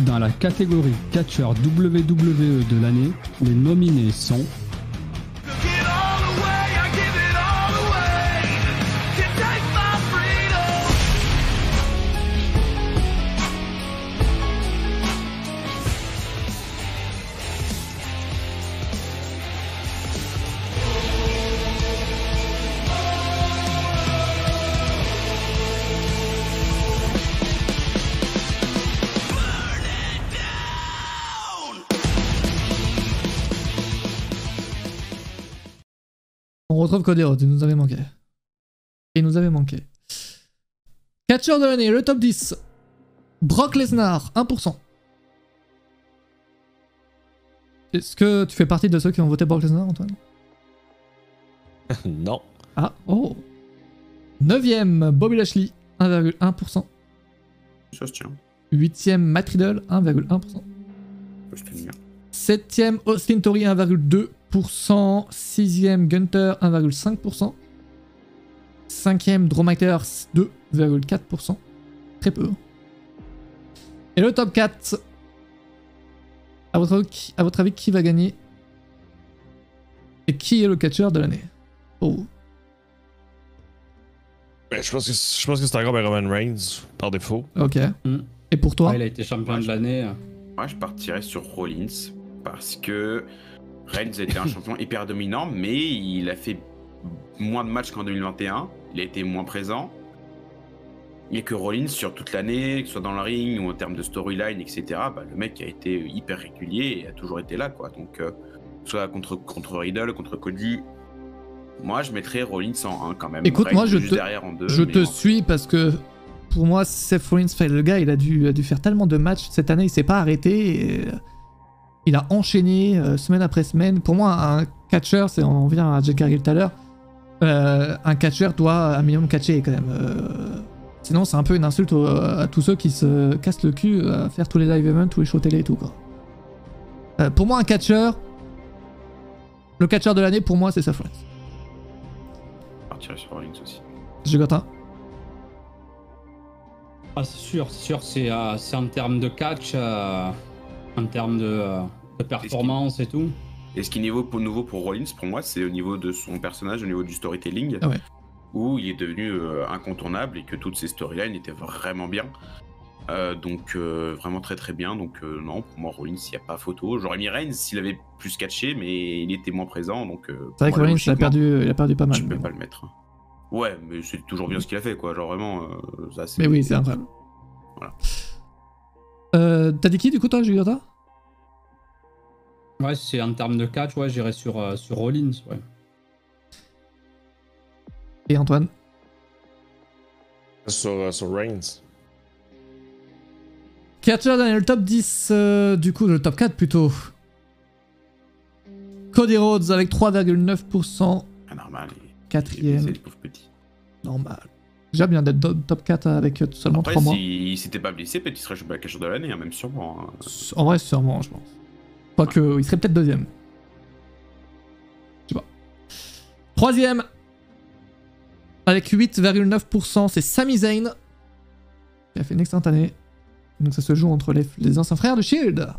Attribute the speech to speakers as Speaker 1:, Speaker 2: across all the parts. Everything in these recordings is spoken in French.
Speaker 1: Dans la catégorie catcheur WWE de l'année, les nominés sont
Speaker 2: On retrouve Cody Rhodes, il nous avait manqué. Il nous avait manqué. Catcheur de l'année, le top 10. Brock Lesnar, 1%. Est-ce que tu fais partie de ceux qui ont voté Brock Lesnar, Antoine?
Speaker 3: Non.
Speaker 2: Ah, oh. 9ème, Bobby Lashley, 1,1%.
Speaker 4: Ça se tient.
Speaker 2: 8ème, Matt Riddle, 1,1%.
Speaker 4: Ça se tient.
Speaker 2: 7ème, Austin Theory, 1,2%. 6ème, Gunther, 1,5%. 5ème, Drew McIntyre, 2,4%. Très peu. Et le top 4. À votre avis, qui va gagner? Et qui est le catcheur de l'année? Pour vous?
Speaker 3: Ben, je pense que c'est encore Roman Reigns, par défaut.
Speaker 2: Ok. Et pour toi?
Speaker 5: Ouais, il a été champion de l'année.
Speaker 4: Moi, je partirais sur Rollins parce que Reigns a été un champion hyper dominant, mais il a fait moins de matchs qu'en 2021. Il a été moins présent. Et que Rollins, sur toute l'année, que ce soit dans le ring ou en termes de storyline, etc., bah, le mec a été hyper régulier et a toujours été là, quoi. Donc, soit contre Riddle, contre Cody, moi, je mettrais Rollins en 1 quand même.
Speaker 2: Écoute,
Speaker 4: Reigns
Speaker 2: moi, je
Speaker 4: juste derrière en 2.
Speaker 2: Je te suis parce que pour moi, Seth Rollins, le gars, il a dû faire tellement de matchs cette année, il s'est pas arrêté. Et il a enchaîné semaine après semaine. Pour moi, un catcheur, on revient à Jake Cargill tout à l'heure, un catcheur doit un minimum catcher quand même. Sinon, c'est un peu une insulte à tous ceux qui se cassent le cul à faire tous les live events, tous les shows télé et tout, quoi. Pour moi, un catcheur, le catcheur de l'année, pour moi, c'est Seth Rollins.
Speaker 4: Je partirais sur Rollins aussi.
Speaker 2: J'ai Gotin.
Speaker 5: Ah, c'est sûr, c'est en termes de catch, en termes de performance et tout.
Speaker 4: Et ce qui est nouveau pour Rollins, pour moi, c'est au niveau de son personnage, au niveau du storytelling,
Speaker 2: Ah ouais.
Speaker 4: où il est devenu incontournable et que toutes ses storylines étaient vraiment bien. Donc vraiment très très bien. Donc non, pour moi, Rollins, il n'y a pas photo. J'aurais mis Reigns s'il avait plus catché, mais il était moins présent. Donc
Speaker 2: C'est vrai que Rollins, il a perdu pas mal.
Speaker 4: Je peux pas le mettre. Ouais, mais c'est toujours bien ce qu'il a fait, quoi. Genre vraiment, ça c'est...
Speaker 2: Mais oui, c'est incroyable.
Speaker 4: Voilà.
Speaker 2: T'as dit qui du coup, toi, Julieta?
Speaker 5: Ouais, c'est en termes de catch, ouais, j'irais sur Rollins, ouais.
Speaker 2: Et Antoine?
Speaker 3: Sur Reigns.
Speaker 2: Catcher dans le top 10, du coup, le top 4 plutôt. Cody Rhodes avec 3,9%.
Speaker 4: Ah, normal.
Speaker 2: Quatrième.
Speaker 4: C'est le pauvre petit.
Speaker 2: Normal. Déjà bien d'être dans le top 4 avec seulement
Speaker 4: Après,
Speaker 2: 3 mois.
Speaker 4: s'il s'était pas blessé, peut-être qu'il serait le catcheur de l'année, hein, même sûrement. Hein.
Speaker 2: En vrai, sûrement, je pense. Quoique, il serait peut-être deuxième. Je sais pas. Troisième. Avec 8,9%, c'est Sami Zayn. Qui a fait une excellente année. Donc ça se joue entre les anciens frères de Shield.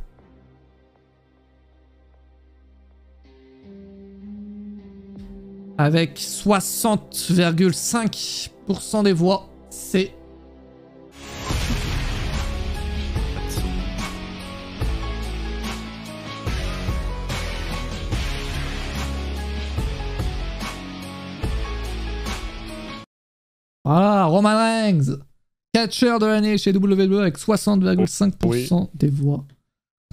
Speaker 2: Avec 60,5% des voix, c'est... Voilà, Roman Reigns, catcheur de l'année chez WWE avec 60,5% des voix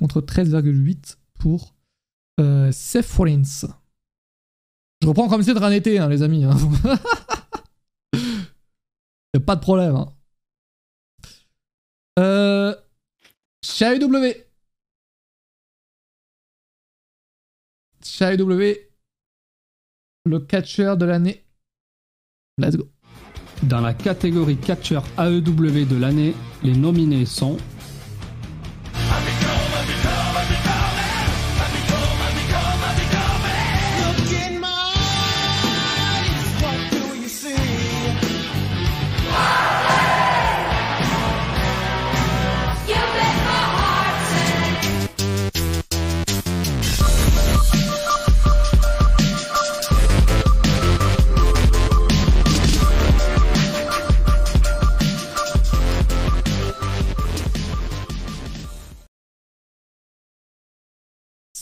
Speaker 2: contre 13,8% pour Seth Rollins. Je reprends comme si c'était un été, hein, les amis. Hein. Y'a pas de problème. Hein. Chez AEW. Chez AEW, le catcheur de l'année. Let's go.
Speaker 1: Dans la catégorie catcheur AEW de l'année, les nominés sont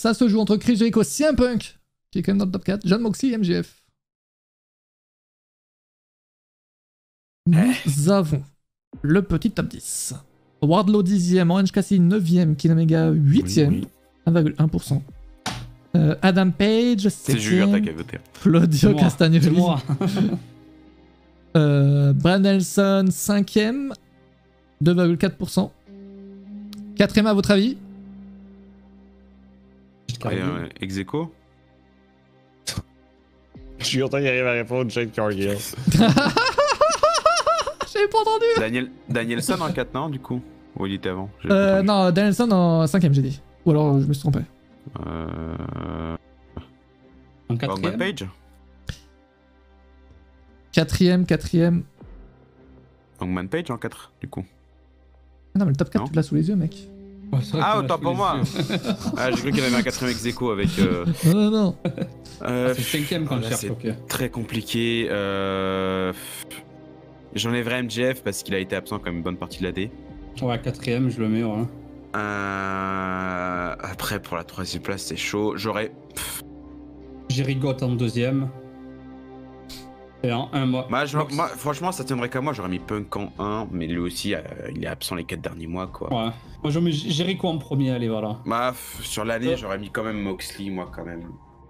Speaker 2: Ça se joue entre Chris Jericho, CM Punk, qui est quand même dans le top 4, John Moxley, MJF. Nous avons le petit top 10. Wardlow 10ème, Orange Cassidy 9ème, Kenny Omega 8ème,
Speaker 4: Oui.
Speaker 2: 1,1%. Adam Page,
Speaker 4: C'est Julien, t'as
Speaker 2: 7ème,
Speaker 4: qu'à voter.
Speaker 2: Claudio
Speaker 5: C'est
Speaker 2: Castagnoli,
Speaker 5: moi.
Speaker 2: Brad Nelson 5ème, 2,4%. 4ème à votre avis?
Speaker 4: Ex aequo.
Speaker 3: Je suis content qu'il arrive à répondre Jade Cargill.
Speaker 2: J'avais pas entendu.
Speaker 4: Danielson en 4, non, du coup? Ou il était avant? J'avais pas entendu.
Speaker 2: Non, Danielson en 5ème, j'ai dit. Ou alors je me suis trompé.
Speaker 5: En
Speaker 4: Hangman
Speaker 5: 4ème.
Speaker 4: Page?
Speaker 2: 4ème.
Speaker 4: Hangman Page en 4, du coup.
Speaker 2: Ah non, mais le top 4,
Speaker 4: Non.
Speaker 2: tu l'as sous les yeux, mec.
Speaker 5: Ouais, c'est vrai
Speaker 4: Ah,
Speaker 5: qu'on a
Speaker 4: autant
Speaker 5: sous
Speaker 4: pour
Speaker 5: les
Speaker 4: moi.
Speaker 5: yeux.
Speaker 4: Ah, j'ai cru qu'il y avait un 4ème ex aequo avec.
Speaker 2: Non.
Speaker 5: Ah, c'est 5ème quand je cherche,
Speaker 4: c'est
Speaker 5: ok.
Speaker 4: très compliqué. J'enlèverais MJF parce qu'il a été absent quand même une bonne partie de l'AD.
Speaker 5: Ouais, 4ème, je le mets, ouais.
Speaker 4: Après, pour la 3ème place, c'est chaud. J'aurais.
Speaker 5: Jericho en 2ème. Et en 1 mois.
Speaker 4: Moi, franchement, ça tiendrait qu'à moi. J'aurais mis Punk en 1, mais lui aussi, il est absent les 4 derniers mois, quoi.
Speaker 5: Ouais. Moi, je mets Jericho en premier, allez, voilà.
Speaker 4: Sur l'année, j'aurais mis quand même Moxley, moi, quand même.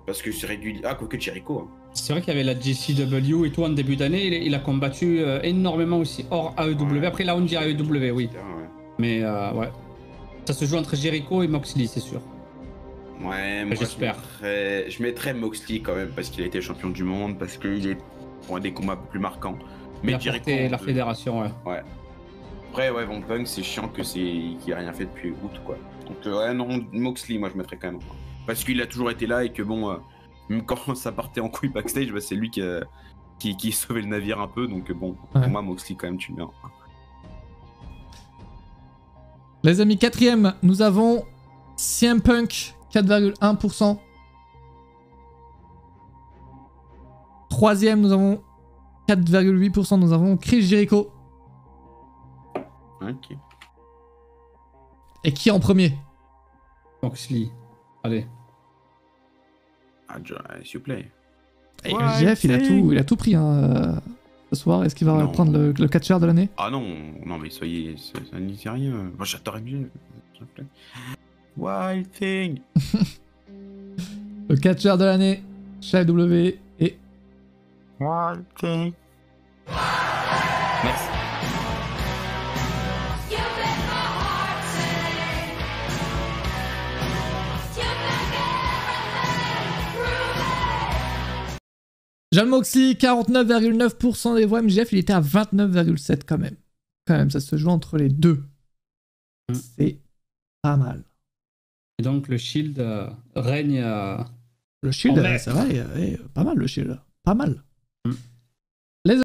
Speaker 4: Parce que c'est régulier. Ah, quoique Jericho. Hein.
Speaker 5: C'est vrai qu'il y avait la JCW et tout en début d'année. Il a combattu énormément aussi hors AEW.
Speaker 4: Ouais.
Speaker 5: Après, là, on dit AEW, oui.
Speaker 4: Ouais.
Speaker 5: Mais ouais. Ça se joue entre Jericho et Moxley, c'est sûr.
Speaker 4: Ouais, moi
Speaker 5: J'espère.
Speaker 4: je mettrais Moxley quand même parce qu'il a été champion du monde, parce qu'il est pour des combats un peu plus marquants.
Speaker 5: Il
Speaker 4: Mais
Speaker 5: a
Speaker 4: Jericho,
Speaker 5: porté la fédération, ouais.
Speaker 4: Ouais. Après, ouais, bon, Punk, c'est chiant qu'il a rien fait depuis août, quoi. Donc, ouais, non, Moxley, moi, je mettrais quand même. Parce qu'il a toujours été là et que, bon, même quand ça partait en couille backstage, bah, c'est lui qui sauvait le navire un peu. Donc, bon,
Speaker 2: Ouais.
Speaker 4: pour moi, Moxley, quand même, tu le mets.
Speaker 2: Les amis, 4ème, nous avons CM Punk, 4,1%. 3ème, nous avons 4,8%. Nous avons Chris Jericho.
Speaker 4: Ok.
Speaker 2: Et qui en premier?
Speaker 5: Moxley. Allez.
Speaker 4: Ah, s'il vous plaît.
Speaker 2: Et
Speaker 4: Ouais,
Speaker 2: Jeff, il a tout pris hein, ce soir. Est-ce qu'il va
Speaker 4: Non.
Speaker 2: prendre le catcheur de l'année?
Speaker 4: Ah non, mais soyez, ça n'y dit rien. Moi, j'adore MJ, s'il vous plaît. Wild Thing.
Speaker 2: Le catcheur de l'année, chez W et
Speaker 4: Wild Thing. Merci.
Speaker 2: John Moxley, 49,9% des voix. MJF, il était à 29,7% quand même. Quand même, ça se joue entre les deux. C'est pas mal.
Speaker 5: Et donc, le Shield règne.
Speaker 2: Le Shield,
Speaker 5: En maître.
Speaker 2: c'est vrai, pas mal le Shield. Pas mal.